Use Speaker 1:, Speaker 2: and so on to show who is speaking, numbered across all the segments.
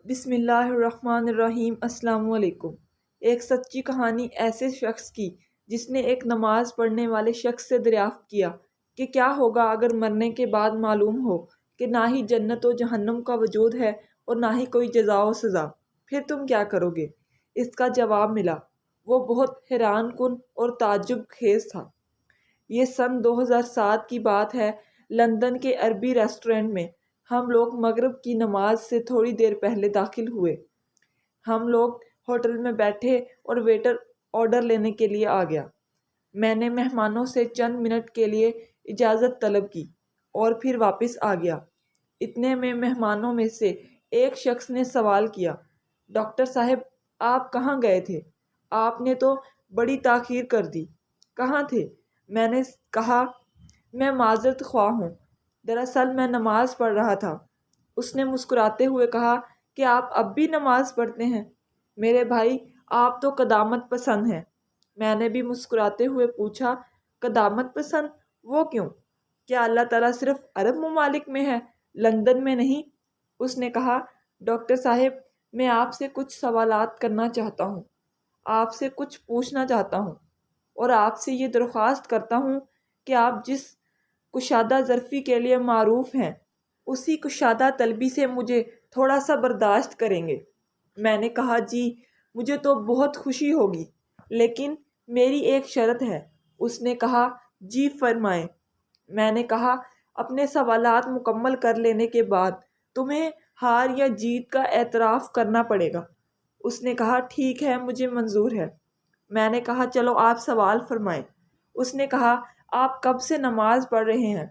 Speaker 1: بسم اللہ الرحمن الرحیم۔ السلام علیکم۔ ایک سچی کہانی ایسے شخص کی جس نے ایک نماز پڑھنے والے شخص سے دریافت کیا کہ کیا ہوگا اگر مرنے کے بعد معلوم ہو کہ نہ ہی جنت و جہنم کا وجود ہے اور نہ ہی کوئی جزا و سزا، پھر تم کیا کرو گے؟ اس کا جواب ملا۔ وہ بہت حیران کن اور تعجب خیز تھا۔ یہ سن 2007 کی بات ہے۔ لندن کے عربی ریسٹورنٹ میں ہم لوگ مغرب کی نماز سے تھوڑی دیر پہلے داخل ہوئے۔ ہم لوگ ہوٹل میں بیٹھے اور ویٹر آرڈر لینے کے لیے آ گیا۔ میں نے مہمانوں سے چند منٹ کے لیے اجازت طلب کی اور پھر واپس آ گیا۔ اتنے میں مہمانوں میں سے ایک شخص نے سوال کیا، ڈاکٹر صاحب آپ کہاں گئے تھے؟ آپ نے تو بڑی تاخیر کر دی، کہاں تھے؟ میں نے کہا میں معذرت خواہ ہوں، دراصل میں نماز پڑھ رہا تھا۔ اس نے مسکراتے ہوئے کہا کہ آپ اب بھی نماز پڑھتے ہیں؟ میرے بھائی آپ تو قدامت پسند ہیں۔ میں نے بھی مسکراتے ہوئے پوچھا، قدامت پسند؟ وہ کیوں؟ کیا اللہ تعالیٰ صرف عرب ممالک میں ہے، لندن میں نہیں؟ اس نے کہا، ڈاکٹر صاحب میں آپ سے کچھ سوالات کرنا چاہتا ہوں، آپ سے کچھ پوچھنا چاہتا ہوں اور آپ سے یہ درخواست کرتا ہوں کہ آپ جس کشادہ ظرفی کے لیے معروف ہیں اسی کشادہ طلبی سے مجھے تھوڑا سا برداشت کریں گے۔ میں نے کہا جی مجھے تو بہت خوشی ہوگی، لیکن میری ایک شرط ہے۔ اس نے کہا جی فرمائیں۔ میں نے کہا اپنے سوالات مکمل کر لینے کے بعد تمہیں ہار یا جیت کا اعتراف کرنا پڑے گا۔ اس نے کہا ٹھیک ہے مجھے منظور ہے۔ میں نے کہا چلو آپ سوال فرمائیں۔ اس نے کہا آپ کب سے نماز پڑھ رہے ہیں؟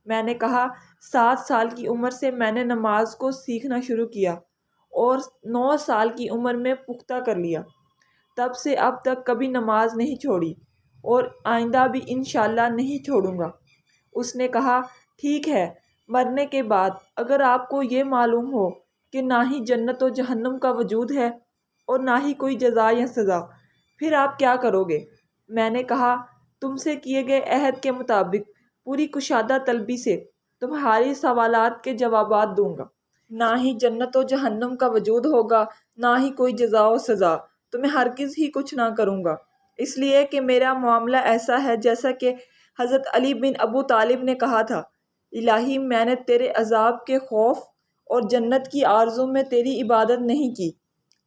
Speaker 1: میں نے کہا 7 سال کی عمر سے میں نے نماز کو سیکھنا شروع کیا اور 9 سال کی عمر میں پختہ کر لیا۔ تب سے اب تک کبھی نماز نہیں چھوڑی اور آئندہ بھی انشاءاللہ نہیں چھوڑوں گا۔ اس نے کہا ٹھیک ہے، مرنے کے بعد اگر آپ کو یہ معلوم ہو کہ نہ ہی جنت و جہنم کا وجود ہے اور نہ ہی کوئی جزا یا سزا، پھر آپ کیا کرو گے؟ میں نے کہا تم سے کیے گئے عہد کے مطابق پوری کشادہ طلبی سے تمہاری سوالات کے جوابات دوں گا۔ نہ ہی جنت و جہنم کا وجود ہوگا، نہ ہی کوئی جزا و سزا، تو میں ہرگز ہی کچھ نہ کروں گا، اس لیے کہ میرا معاملہ ایسا ہے جیسا کہ حضرت علی بن ابو طالب نے کہا تھا، الہی میں نے تیرے عذاب کے خوف اور جنت کی آرزو میں تیری عبادت نہیں کی،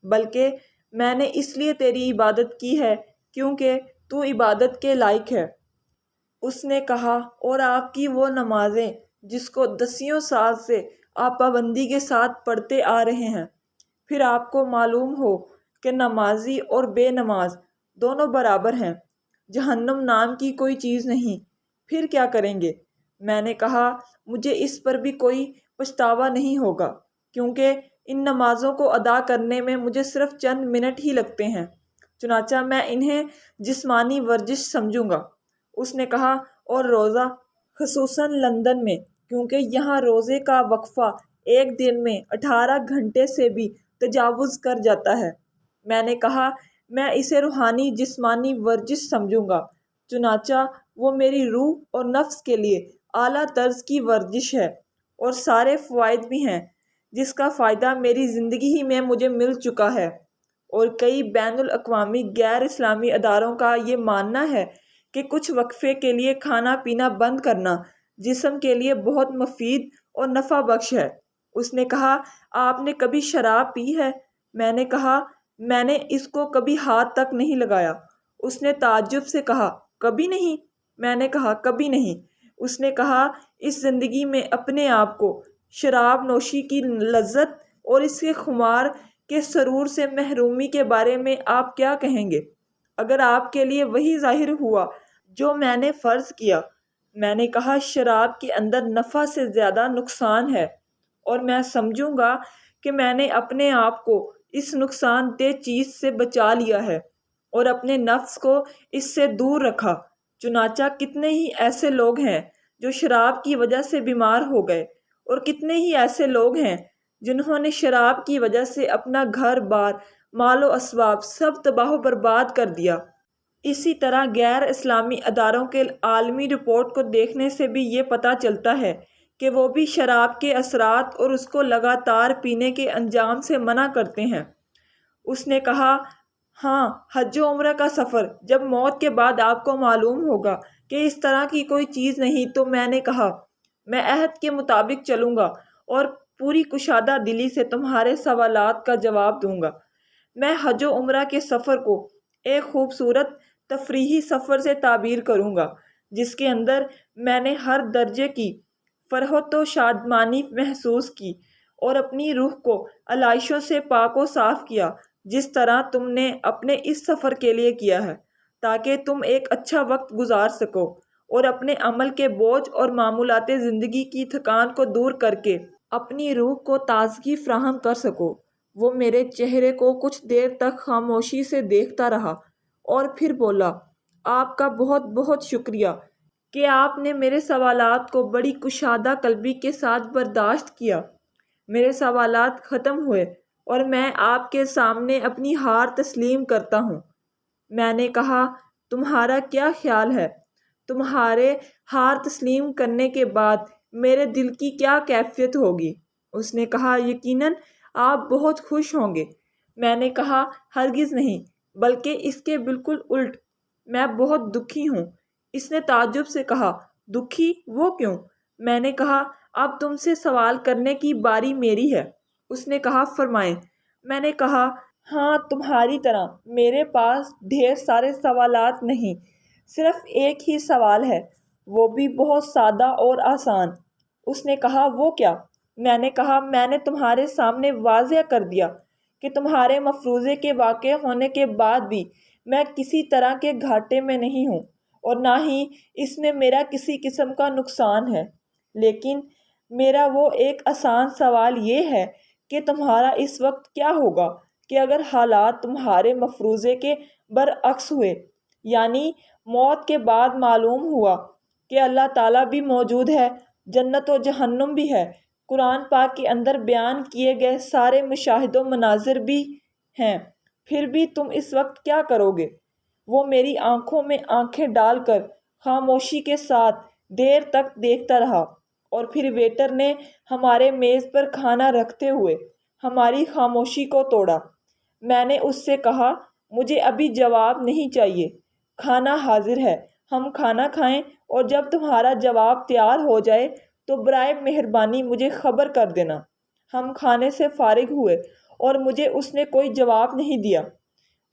Speaker 1: بلکہ میں نے اس لیے تیری عبادت کی ہے کیونکہ تو عبادت کے لائق ہے۔ اس نے کہا اور آپ کی وہ نمازیں جس کو 10 سال سے آپ پابندی کے ساتھ پڑھتے آ رہے ہیں، پھر آپ کو معلوم ہو کہ نمازی اور بے نماز دونوں برابر ہیں، جہنم نام کی کوئی چیز نہیں، پھر کیا کریں گے؟ میں نے کہا مجھے اس پر بھی کوئی پچھتاوا نہیں ہوگا کیونکہ ان نمازوں کو ادا کرنے میں مجھے صرف چند منٹ ہی لگتے ہیں، چنانچہ میں انہیں جسمانی ورزش سمجھوں گا۔ اس نے کہا اور روزہ، خصوصاً لندن میں، کیونکہ یہاں روزے کا وقفہ ایک دن میں 18 گھنٹے سے بھی تجاوز کر جاتا ہے۔ میں نے کہا میں اسے روحانی جسمانی ورزش سمجھوں گا، چنانچہ وہ میری روح اور نفس کے لیے اعلیٰ طرز کی ورزش ہے اور سارے فوائد بھی ہیں جس کا فائدہ میری زندگی ہی میں مجھے مل چکا ہے، اور کئی بین الاقوامی غیر اسلامی اداروں کا یہ ماننا ہے کہ کچھ وقفے کے لیے کھانا پینا بند کرنا جسم کے لیے بہت مفید اور نفع بخش ہے۔ اس نے کہا آپ نے کبھی شراب پی ہے؟ میں نے کہا میں نے اس کو کبھی ہاتھ تک نہیں لگایا۔ اس نے تعجب سے کہا کبھی نہیں؟ میں نے کہا کبھی نہیں۔ اس نے کہا اس زندگی میں اپنے آپ کو شراب نوشی کی لذت اور اس کے خمار کے سرور سے محرومی کے بارے میں آپ کیا کہیں گے اگر آپ کے لیے وہی ظاہر ہوا جو میں نے فرض کیا؟ میں نے کہا شراب کے اندر نفع سے زیادہ نقصان ہے اور میں سمجھوں گا کہ میں نے اپنے آپ کو اس نقصان دہ چیز سے بچا لیا ہے اور اپنے نفس کو اس سے دور رکھا۔ چنانچہ کتنے ہی ایسے لوگ ہیں جو شراب کی وجہ سے بیمار ہو گئے اور کتنے ہی ایسے لوگ ہیں جنہوں نے شراب کی وجہ سے اپنا گھر بار مال و اسباب سب تباہ و برباد کر دیا۔ اسی طرح غیر اسلامی اداروں کے عالمی رپورٹ کو دیکھنے سے بھی یہ پتہ چلتا ہے کہ وہ بھی شراب کے اثرات اور اس کو لگاتار پینے کے انجام سے منع کرتے ہیں۔ اس نے کہا، ہاں، حج و عمرہ کا سفر، جب موت کے بعد آپ کو معلوم ہوگا کہ اس طرح کی کوئی چیز نہیں، تو میں نے کہا، میں عہد کے مطابق چلوں گا اور پوری کشادہ دلی سے تمہارے سوالات کا جواب دوں گا۔ میں حج و عمرہ کے سفر کو ایک خوبصورت تفریحی سفر سے تعبیر کروں گا، جس کے اندر میں نے ہر درجے کی فرحت و شادمانی محسوس کی اور اپنی روح کو علائشوں سے پاک و صاف کیا، جس طرح تم نے اپنے اس سفر کے لیے کیا ہے، تاکہ تم ایک اچھا وقت گزار سکو اور اپنے عمل کے بوجھ اور معمولات زندگی کی تھکان کو دور کر کے اپنی روح کو تازگی فراہم کر سکو۔ وہ میرے چہرے کو کچھ دیر تک خاموشی سے دیکھتا رہا اور پھر بولا، آپ کا بہت بہت شکریہ کہ آپ نے میرے سوالات کو بڑی کشادہ قلبی کے ساتھ برداشت کیا۔ میرے سوالات ختم ہوئے اور میں آپ کے سامنے اپنی ہار تسلیم کرتا ہوں۔ میں نے کہا، تمہارا کیا خیال ہے؟ تمہارے ہار تسلیم کرنے کے بعد میرے دل کی کیا کیفیت ہوگی؟ اس نے کہا، یقیناً آپ بہت خوش ہوں گے۔ میں نے کہا، ہرگز نہیں، بلکہ اس کے بالکل الٹ، میں بہت دکھی ہوں۔ اس نے تعجب سے کہا، دکھی؟ وہ کیوں؟ میں نے کہا، اب تم سے سوال کرنے کی باری میری ہے۔ اس نے کہا، فرمائیں۔ میں نے کہا، ہاں، تمہاری طرح میرے پاس ڈھیر سارے سوالات نہیں، صرف ایک ہی سوال ہے، وہ بھی بہت سادہ اور آسان۔ اس نے کہا، وہ کیا؟ میں نے کہا، میں نے تمہارے سامنے واضح کر دیا کہ تمہارے مفروضے کے واقع ہونے کے بعد بھی میں کسی طرح کے گھاٹے میں نہیں ہوں اور نہ ہی اس میں میرا کسی قسم کا نقصان ہے، لیکن میرا وہ ایک آسان سوال یہ ہے کہ تمہارا اس وقت کیا ہوگا کہ اگر حالات تمہارے مفروضے کے برعکس ہوئے، یعنی موت کے بعد معلوم ہوا کہ اللہ تعالیٰ بھی موجود ہے، جنت و جہنم بھی ہے، قرآن پاک کے اندر بیان کیے گئے سارے مشاہد و مناظر بھی ہیں، پھر بھی تم اس وقت کیا کرو گے؟ وہ میری آنکھوں میں آنکھیں ڈال کر خاموشی کے ساتھ دیر تک دیکھتا رہا اور پھر ویٹر نے ہمارے میز پر کھانا رکھتے ہوئے ہماری خاموشی کو توڑا۔ میں نے اس سے کہا، مجھے ابھی جواب نہیں چاہیے، کھانا حاضر ہے، ہم کھانا کھائیں اور جب تمہارا جواب تیار ہو جائے تو برائے مہربانی مجھے خبر کر دینا۔ ہم کھانے سے فارغ ہوئے اور مجھے اس نے کوئی جواب نہیں دیا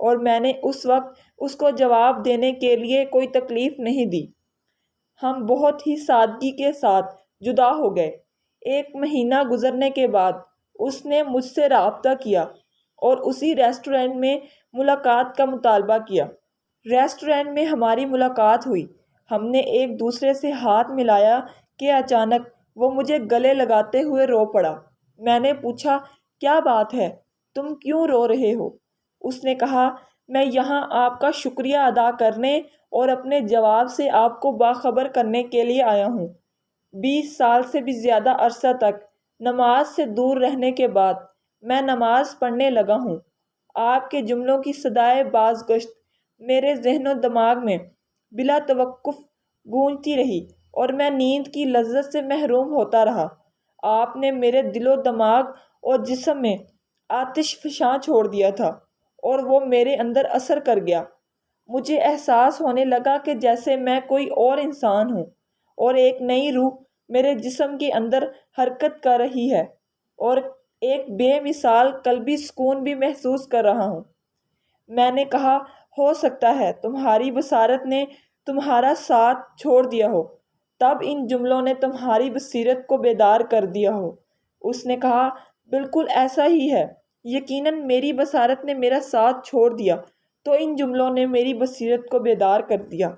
Speaker 1: اور میں نے اس وقت اس کو جواب دینے کے لیے کوئی تکلیف نہیں دی۔ ہم بہت ہی سادگی کے ساتھ جدا ہو گئے۔ 1 مہینہ گزرنے کے بعد اس نے مجھ سے رابطہ کیا اور اسی ریسٹورنٹ میں ملاقات کا مطالبہ کیا۔ ریسٹورنٹ میں ہماری ملاقات ہوئی، ہم نے ایک دوسرے سے ہاتھ ملایا کہ اچانک وہ مجھے گلے لگاتے ہوئے رو پڑا۔ میں نے پوچھا، کیا بات ہے؟ تم کیوں رو رہے ہو؟ اس نے کہا، میں یہاں آپ کا شکریہ ادا کرنے اور اپنے جواب سے آپ کو باخبر کرنے کے لیے آیا ہوں۔ 20 سال سے بھی زیادہ عرصہ تک نماز سے دور رہنے کے بعد میں نماز پڑھنے لگا ہوں۔ آپ کے جملوں کی صدائے بازگشت میرے ذہن و دماغ میں بلا توقف گونجتی رہی اور میں نیند کی لذت سے محروم ہوتا رہا۔ آپ نے میرے دل و دماغ اور جسم میں آتش فشاں چھوڑ دیا تھا اور وہ میرے اندر اثر کر گیا۔ مجھے احساس ہونے لگا کہ جیسے میں کوئی اور انسان ہوں اور ایک نئی روح میرے جسم کے اندر حرکت کر رہی ہے اور ایک بے مثال قلبی سکون بھی محسوس کر رہا ہوں۔ میں نے کہا، ہو سکتا ہے تمہاری بصارت نے تمہارا ساتھ چھوڑ دیا ہو، تب ان جملوں نے تمہاری بصیرت کو بیدار کر دیا ہو۔ اس نے کہا، بالکل ایسا ہی ہے، یقیناً میری بصارت نے میرا ساتھ چھوڑ دیا تو ان جملوں نے میری بصیرت کو بیدار کر دیا۔